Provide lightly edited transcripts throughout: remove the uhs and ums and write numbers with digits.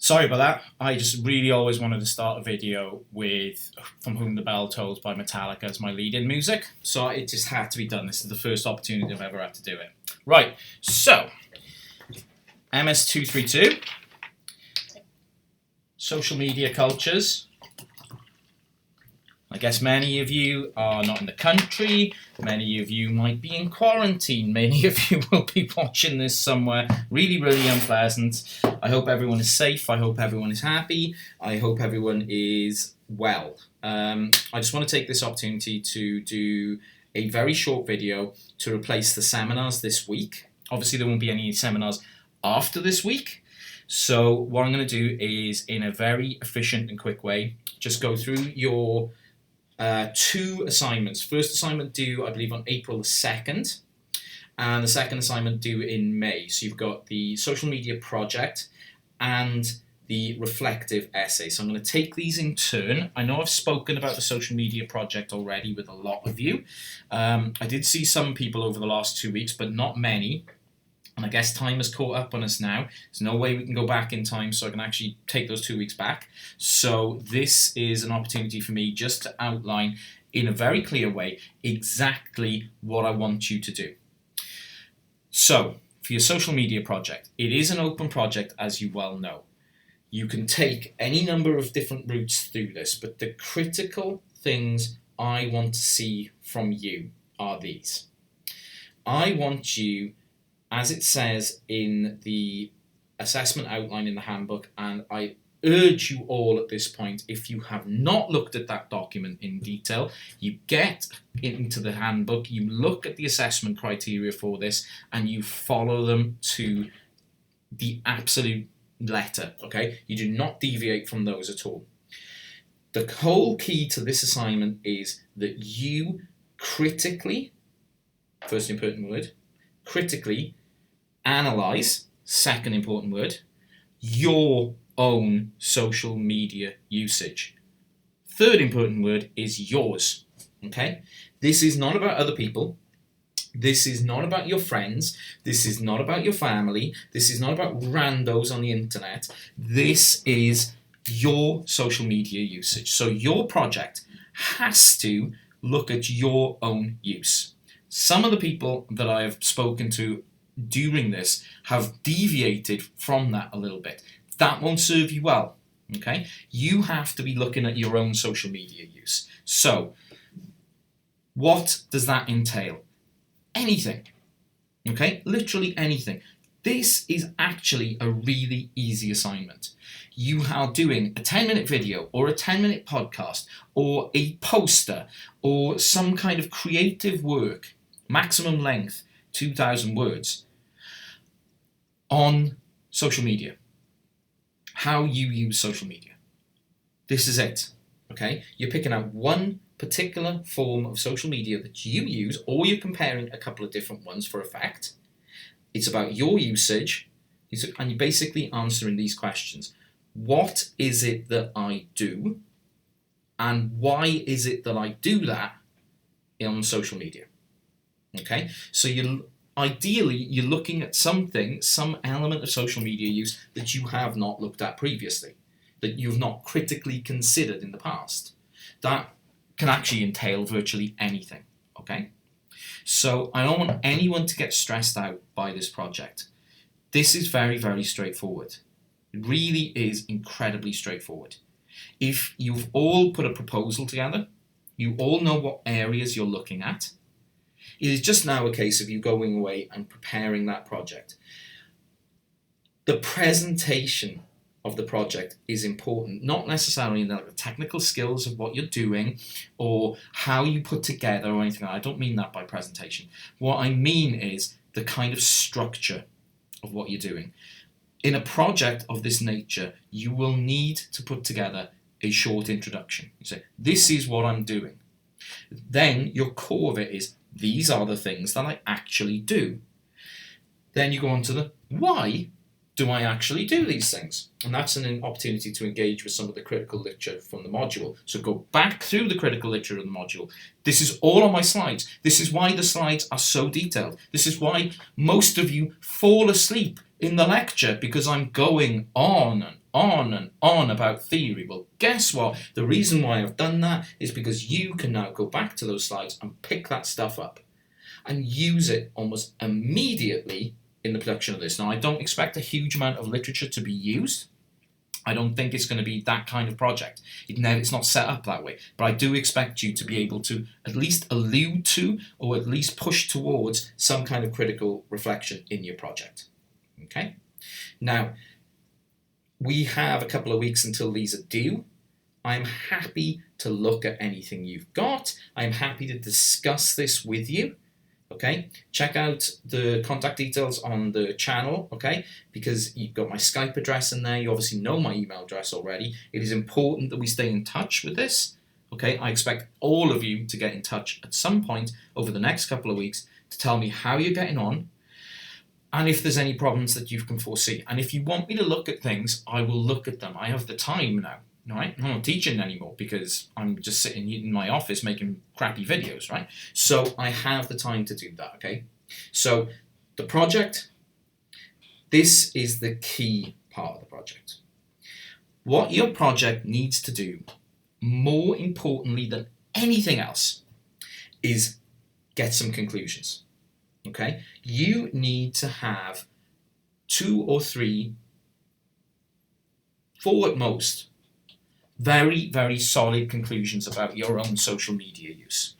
Sorry about that. I just really always wanted to start a video with From Whom the Bell Tolls by Metallica as my lead-in music, so it just had to be done. This is the first opportunity I've ever had to do it. Right, so MS-232, social media cultures. I guess many of you are not in the country, many of you might be in quarantine, many of you will be watching this somewhere really, really unpleasant. I hope everyone is safe, I hope everyone is happy, I hope everyone is well. I just want to take this opportunity to do a very short video to replace the seminars this week. Obviously there won't be any seminars after this week, so what I'm going to do is, in a very efficient and quick way, just go through your two assignments. First assignment due, I believe, on April the 2nd, and the second assignment due in May. So you've got the social media project and the reflective essay. So I'm going to take these in turn. I know I've spoken about the social media project already with a lot of you. I did see some people over the last 2 weeks, but not many. And I guess time has caught up on us now. There's no way we can go back in time, so I can actually take those 2 weeks back. So this is an opportunity for me just to outline in a very clear way exactly what I want you to do. So for your social media project, it is an open project, as you well know. You can take any number of different routes through this, but the critical things I want to see from you are these. I want you, as it says in the assessment outline in the handbook, and I urge you all at this point, if you have not looked at that document in detail, you get into the handbook, you look at the assessment criteria for this, and you follow them to the absolute letter, okay? You do not deviate from those at all. The whole key to this assignment is that you critically, first important word, critically analyze, second important word, your own social media usage. Third important word is yours. Okay? This is not about other people. This is not about your friends. This is not about your family. This is not about randos on the internet. This is your social media usage. So your project has to look at your own use. Some of the people that I have spoken to during this have deviated from that a little bit. That won't serve you well, okay? You have to be looking at your own social media use. So, what does that entail? Anything, okay? Literally anything. This is actually a really easy assignment. You are doing a 10-minute video or a 10-minute podcast or a poster or some kind of creative work, maximum length, 2,000 words, on social media. How you use social media. This is it, okay? You're picking out one particular form of social media that you use, or you're comparing a couple of different ones for effect. It's about your usage, and you're basically answering these questions. What is it that I do? And why is it that I do that on social media? Okay, so ideally, you're looking at something, some element of social media use that you have not looked at previously, that you've not critically considered in the past. That can actually entail virtually anything, okay? So I don't want anyone to get stressed out by this project. This is very, very straightforward. It really is incredibly straightforward. If you've all put a proposal together, you all know what areas you're looking at, it is just now a case of you going away and preparing that project. The presentation of the project is important, not necessarily in the technical skills of what you're doing or how you put together or anything. I don't mean that by presentation. What I mean is the kind of structure of what you're doing. In a project of this nature, you will need to put together a short introduction. You say, this is what I'm doing. Then your core of it is, these are the things that I actually do. Then you go on to the why do I actually do these things? And that's an opportunity to engage with some of the critical literature from the module. So go back through the critical literature of the module. This is all on my slides. This is why the slides are so detailed. This is why most of you fall asleep in the lecture, because I'm going on and on about theory. Well, guess what? The reason why I've done that is because you can now go back to those slides and pick that stuff up and use it almost immediately in the production of this. Now, I don't expect a huge amount of literature to be used. I don't think it's going to be that kind of project. It's not set up that way. But I do expect you to be able to at least allude to or at least push towards some kind of critical reflection in your project. Okay? Now, we have a couple of weeks until these are due. I'm happy to look at anything you've got. I'm happy to discuss this with you. Okay, check out the contact details on the channel, okay, because you've got my Skype address in there. You obviously know my email address already. It is important that we stay in touch with this, okay. I expect all of you to get in touch at some point over the next couple of weeks to tell me how you're getting on and if there's any problems that you can foresee. And if you want me to look at things, I will look at them. I have the time now. Right? I'm not teaching anymore because I'm just sitting in my office making crappy videos, right? So I have the time to do that, okay? So the project, this is the key part of the project. What your project needs to do, more importantly than anything else, is get some conclusions, okay? You need to have 2 or 3, 4 at most, very, very solid conclusions about your own social media use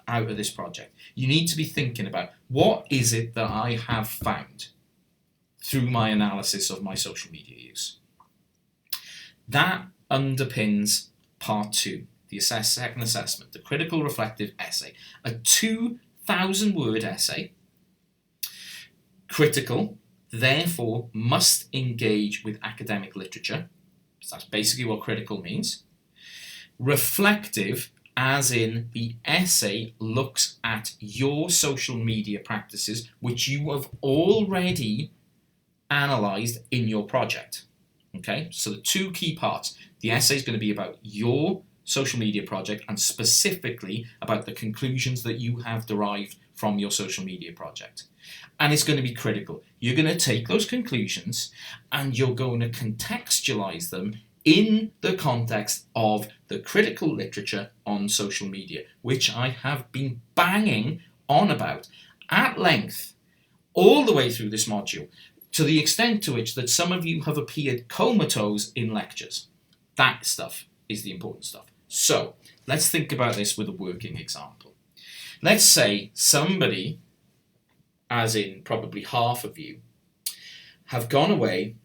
out of this project. You need to be thinking about, what is it that I have found through my analysis of my social media use? That underpins part 2, the second assessment, the critical reflective essay. A 2,000-word essay, critical, therefore must engage with academic literature. So that's basically what critical means. Reflective, as in the essay looks at your social media practices, which you have already analysed in your project. Okay, so the 2 key parts. The essay is going to be about your social media project and specifically about the conclusions that you have derived from your social media project. And it's going to be critical. You're going to take those conclusions and you're going to contextualize them in the context of the critical literature on social media, which I have been banging on about at length all the way through this module, to the extent to which that some of you have appeared comatose in lectures. That stuff is the important stuff. So let's think about this with a working example. Let's say somebody, as in probably half of you, have gone away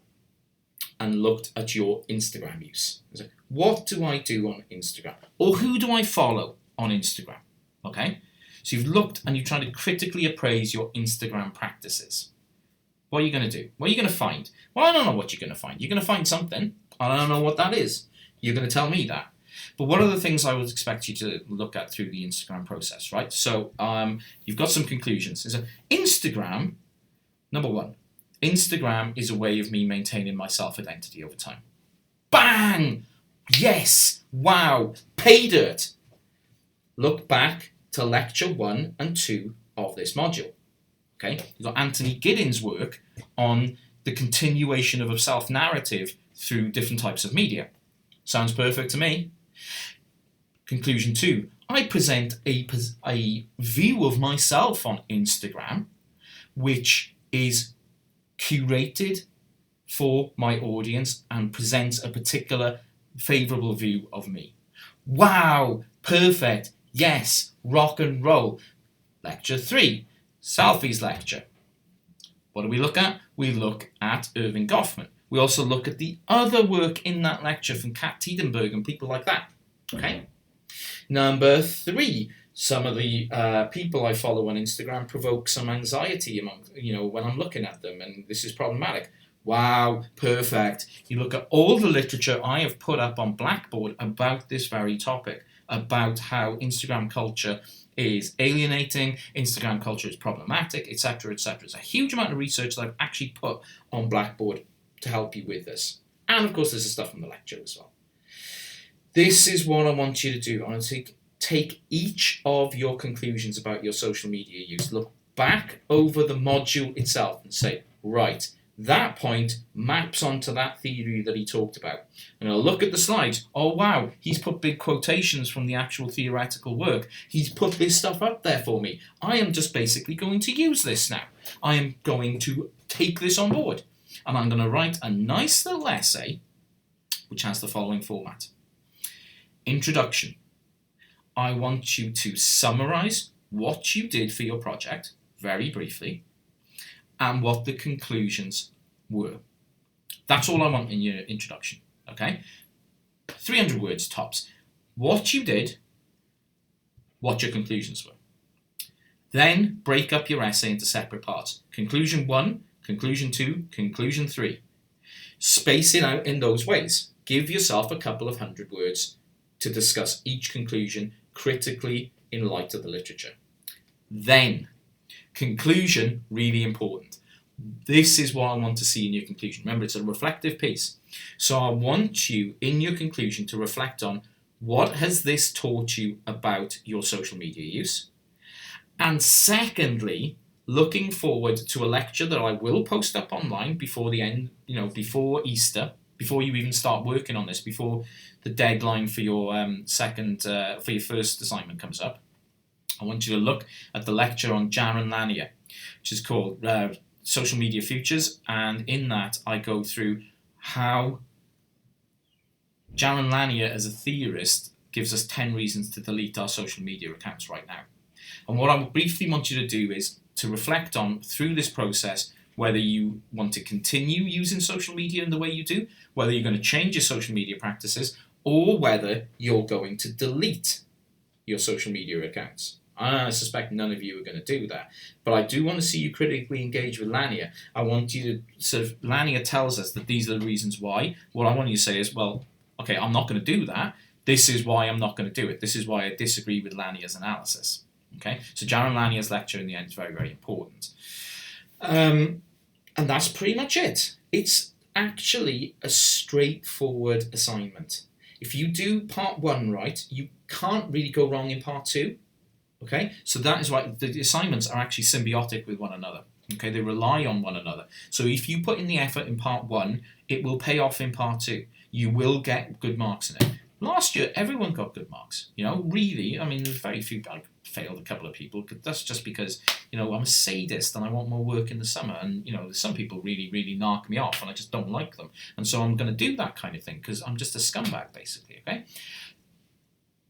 and looked at your Instagram use. So, what do I do on Instagram? Or who do I follow on Instagram? Okay? So you've looked and you're trying to critically appraise your Instagram practices. What are you going to do? What are you going to find? Well, I don't know what you're going to find. You're going to find something. I don't know what that is. You're going to tell me that. But what are the things I would expect you to look at through the Instagram process, right? So you've got some conclusions. So Instagram, number 1, Instagram is a way of me maintaining my self-identity over time. Bang! Yes! Wow! Pay dirt! Look back to lecture 1 and 2 of this module. Okay? You've got Anthony Giddens' work on the continuation of a self-narrative through different types of media. Sounds perfect to me. Conclusion 2. I present a view of myself on Instagram which is curated for my audience and presents a particular favourable view of me. Wow! Perfect! Yes! Rock and roll! Lecture 3. Selfies lecture. What do we look at? We look at Irving Goffman. We also look at the other work in that lecture from Kat Tiedenberg and people like that. Okay. Number 3. Some of the people I follow on Instagram provoke some anxiety among, when I'm looking at them, and this is problematic. Wow, perfect. You look at all the literature I have put up on Blackboard about this very topic, about how Instagram culture is alienating, Instagram culture is problematic, etc., etc. There's a huge amount of research that I've actually put on Blackboard to help you with this. And of course, there's the stuff from the lecture as well. This is what I want you to do. I want to take each of your conclusions about your social media use, look back over the module itself and say, right, That point maps onto that theory that he talked about. And I'll look at the slides. Oh wow, he's put big quotations from the actual theoretical work. He's put this stuff up there for me. I am just basically going to use this now. I am going to take this on board. And I'm going to write a nice little essay which has the following format. Introduction. I want you to summarize what you did for your project, very briefly, and what the conclusions were. That's all I want in your introduction, okay? 300 words tops. What you did, what your conclusions were. Then break up your essay into separate parts. Conclusion 1, conclusion 2, conclusion 3. Space it out in those ways. Give yourself a couple of 100 words to discuss each conclusion critically in light of the literature. Then, conclusion, really important. This is what I want to see in your conclusion. Remember, it's a reflective piece. So I want you, in your conclusion, to reflect on what has this taught you about your social media use? And secondly, looking forward to a lecture that I will post up online before the end, before Easter, before you even start working on this, before the deadline for your for your first assignment comes up. I want you to look at the lecture on Jaron Lanier, which is called Social Media Futures, and in that I go through how Jaron Lanier as a theorist gives us 10 reasons to delete our social media accounts right now. And what I briefly want you to do is to reflect on, through this process, whether you want to continue using social media in the way you do, whether you're going to change your social media practices, or whether you're going to delete your social media accounts. I suspect none of you are going to do that, but I do want to see you critically engage with Lanier. I want you to Lanier tells us that these are the reasons why. What I want you to say is, well, okay, I'm not going to do that. This is why I'm not going to do it. This is why I disagree with Lanier's analysis. Okay, so Jaron Lanier's lecture in the end is very, very important. And that's pretty much it. It's actually a straightforward assignment. If you do part 1 right, you can't really go wrong in part 2. Okay, so that is why the assignments are actually symbiotic with one another. Okay, they rely on one another. So if you put in the effort in part 1, it will pay off in part 2. You will get good marks in it. Last year, everyone got good marks. Really, I mean, there's very few. I failed a couple of people. That's just because, I'm a sadist and I want more work in the summer. And, some people really, really knock me off and I just don't like them. And so I'm going to do that kind of thing because I'm just a scumbag, basically, okay?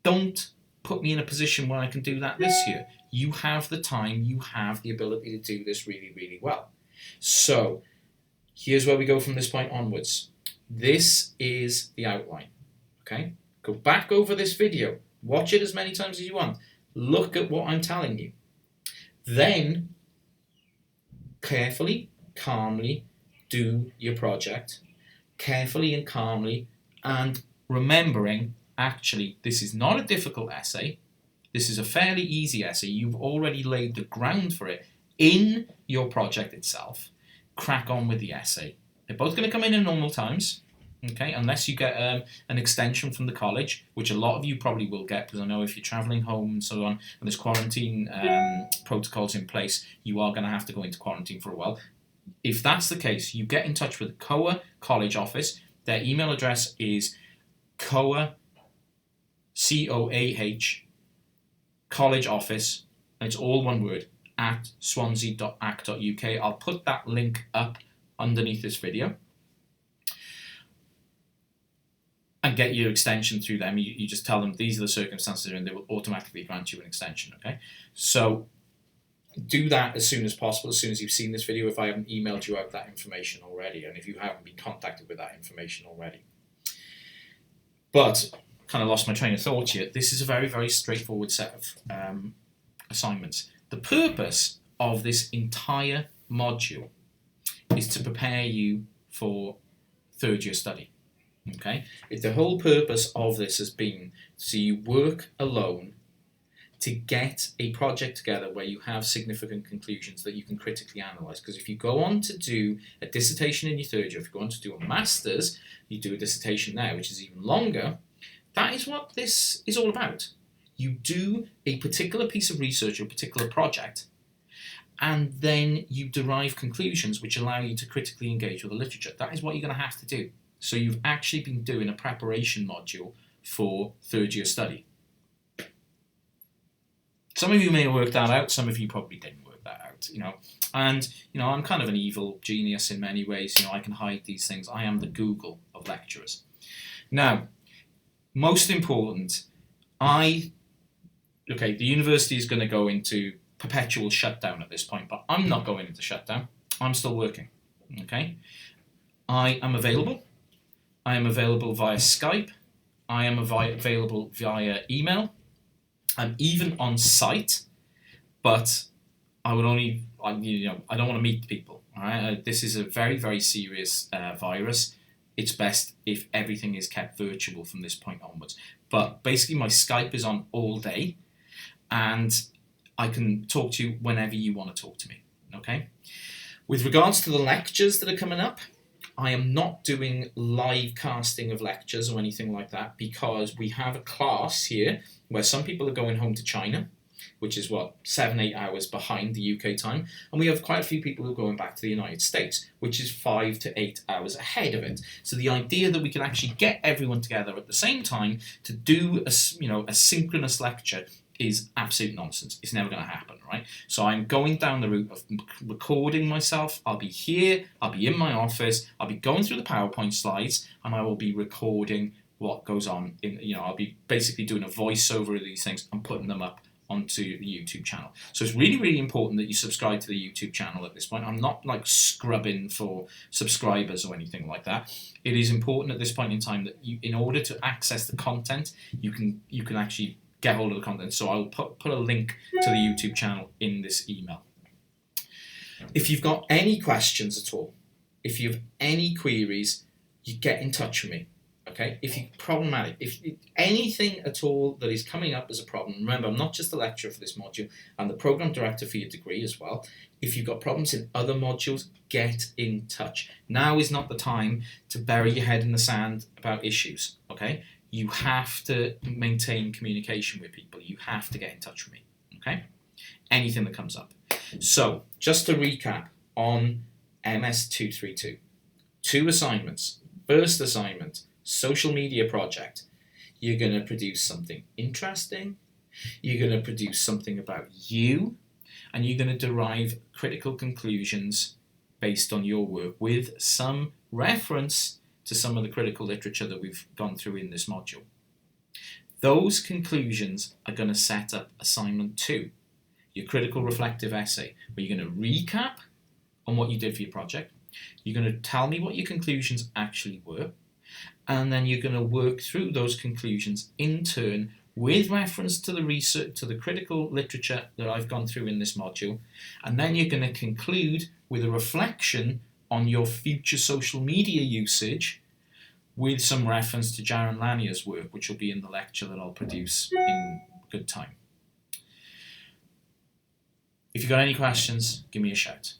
Don't put me in a position where I can do that this year. You have the time, you have the ability to do this really, really well. So, here's where we go from this point onwards. This is the outline, okay? Go back over this video. Watch it as many times as you want. Look at what I'm telling you. Then, carefully, calmly do your project. Carefully and calmly, and remembering, actually, this is not a difficult essay. This is a fairly easy essay. You've already laid the ground for it in your project itself. Crack on with the essay. They're both going to come in normal times. Okay, unless you get an extension from the college, which a lot of you probably will get, because I know if you're travelling home and so on, and there's quarantine protocols in place, you are going to have to go into quarantine for a while. If that's the case, you get in touch with the COAH College Office. Their email address is COAH, COAH, College Office, and it's all one word, at swansea.ac.uk. I'll put that link up underneath this video. And get your extension through them. You just tell them these are the circumstances and they will automatically grant you an extension, okay? So do that as soon as possible, as soon as you've seen this video, if I haven't emailed you out that information already, and if you haven't been contacted with that information already. But, kind of lost my train of thought here, this is a very, very straightforward set of assignments. The purpose of this entire module is to prepare you for third year study. Okay, the whole purpose of this has been so you work alone to get a project together where you have significant conclusions that you can critically analyse. Because if you go on to do a dissertation in your third year, if you go on to do a master's, you do a dissertation there, which is even longer. That is what this is all about. You do a particular piece of research or a particular project, and then you derive conclusions which allow you to critically engage with the literature. That is what you're going to have to do. So you've actually been doing a preparation module for third year study. Some of you may have worked that out, some of you probably didn't work that out, And, I'm kind of an evil genius in many ways. I can hide these things. I am the Google of lecturers. Now, most important, the university is going to go into perpetual shutdown at this point, but I'm not going into shutdown. I'm still working, okay? I am available. I am available via Skype. I am available via email. I'm even on site, but I don't want to meet people. All right? This is a very, very serious virus. It's best if everything is kept virtual from this point onwards. But basically, my Skype is on all day, and I can talk to you whenever you want to talk to me. Okay. With regards to the lectures that are coming up, I am not doing live casting of lectures or anything like that, because we have a class here where some people are going home to China, which is 7-8 hours behind the UK time, and we have quite a few people who are going back to the United States, which is 5 to 8 hours ahead of it. So the idea that we can actually get everyone together at the same time to do a synchronous lecture is absolute nonsense. It's never going to happen, right? So I'm going down the route of recording myself. I'll be here, I'll be in my office, I'll be going through the PowerPoint slides, and I will be recording what goes on. I'll be basically doing a voiceover of these things and putting them up onto the YouTube channel. So it's really, really important that you subscribe to the YouTube channel at this point. I'm not scrubbing for subscribers or anything like that. It is important at this point in time that you, in order to access the content, you can actually get hold of the content. So I'll put a link to the YouTube channel in this email. If you've got any questions at all, if you have any queries, you get in touch with me. Okay, if you're problematic, if anything at all that is coming up as a problem, remember, I'm not just the lecturer for this module, I'm the program director for your degree as well. If you've got problems in other modules, get in touch. Now is not the time to bury your head in the sand about issues, okay? You have to maintain communication with people. You have to get in touch with me, okay? Anything that comes up. So, just to recap on MS-232, 2 assignments. First assignment, social media project. You're going to produce something interesting, you're going to produce something about you, and you're going to derive critical conclusions based on your work with some reference to some of the critical literature that we've gone through in this module. Those conclusions are going to set up assignment 2, your critical reflective essay, where you're going to recap on what you did for your project. You're going to tell me what your conclusions actually were, and then you're going to work through those conclusions in turn with reference to the research, to the critical literature that I've gone through in this module, and then you're going to conclude with a reflection on your future social media usage with some reference to Jaron Lanier's work, which will be in the lecture that I'll produce in good time. If you've got any questions, give me a shout.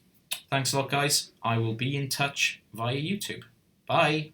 Thanks a lot, guys. I will be in touch via YouTube. Bye.